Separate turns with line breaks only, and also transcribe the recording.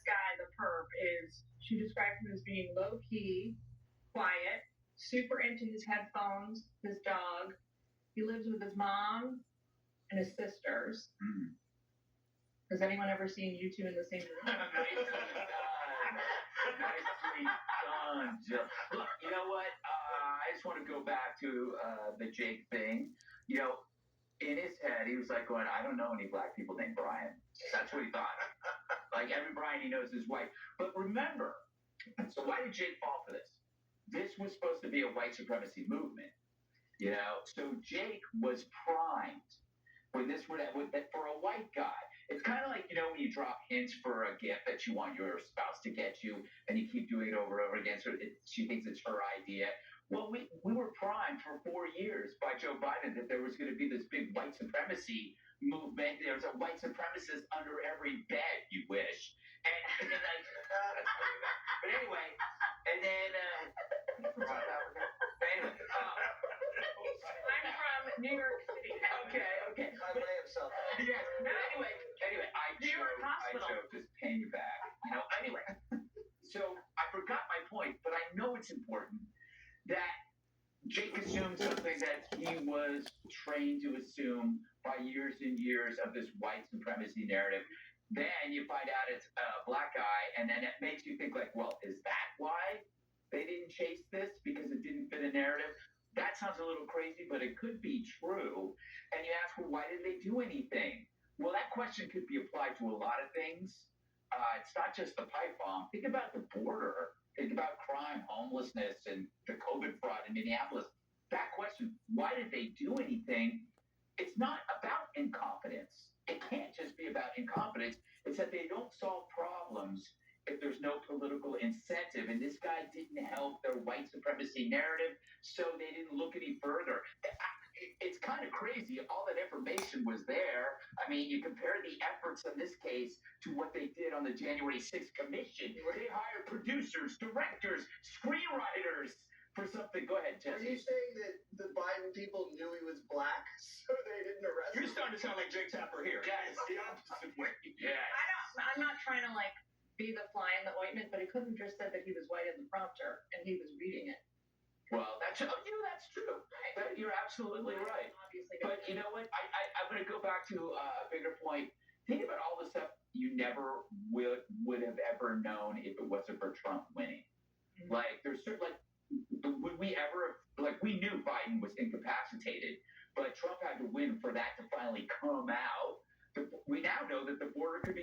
guy, the perp, she described him as being low key, quiet, super into his headphones, his dog. He lives with his mom and his sisters. Has anyone ever seen you two in the same room?
Nicely done, Jill. Look, you know what? I just want to go back to the Jake thing. You know, in his head, he was like going, I don't know any black people named Brian. That's what he thought. Like every Brian he knows is white. But remember, so why did Jake fall for this? This was supposed to be a white supremacy movement. You know, so Jake was primed when this would for a white guy. It's kind of like, you know, when you drop hints for a gift that you want your spouse to get you, and you keep doing it over and over again, so she thinks it's her idea. Well, we were primed for 4 years by Joe Biden that there was going to be this big white supremacy movement. There was a white supremacist under every bed, you wish. And then like, but anyway, and then anyway.
I'm from New York City.
Okay.
I may have self.
Yes. Anyway, I
New York Hospital.
joke, just paying you back. You know. Anyway, so I forgot my point, but I know it's important that Jake assumed something that he was trained to assume by years and years of this white supremacy narrative. Then you find out it's a black guy, and then it makes you think like, well, is that why they didn't chase this because it didn't fit a narrative? That sounds a little crazy, but it could be true. And you ask, well, why did they do anything? Well, that question could be applied to a lot of things. It's not just the pipe bomb. Think about the border. Think about crime, homelessness, and the COVID fraud in Minneapolis. That question, why did they do anything? It's not about incompetence. It can't just be about incompetence. It's that they don't solve problems if there's no political incentive. And this guy didn't help their white supremacy narrative, so they didn't look any further. It's kind of crazy. All that information was there. I mean, you compare the efforts in this case to what they did on the January 6th commission. They hired producers, directors, screenwriters for something. Go ahead,
Are
Jesse.
you saying that the Biden people knew he was black, so they didn't arrest him?
You're starting to sound like Jake Tapper here.
Yes.
The opposite way.
Yeah.
I'm not trying to be the fly in the ointment, but he couldn't have just said that he was white in the prompter and he was reading it.
Well, that's true. You're absolutely right.
Obviously,
But you know what? I'm going to go back to a bigger point. Think about all the stuff you never would have ever known if it wasn't for Trump winning.
Mhm.
Like, there's certain, would we ever, we knew Biden was incapacitated, but Trump had to win for that to finally come out. We now know that the border could be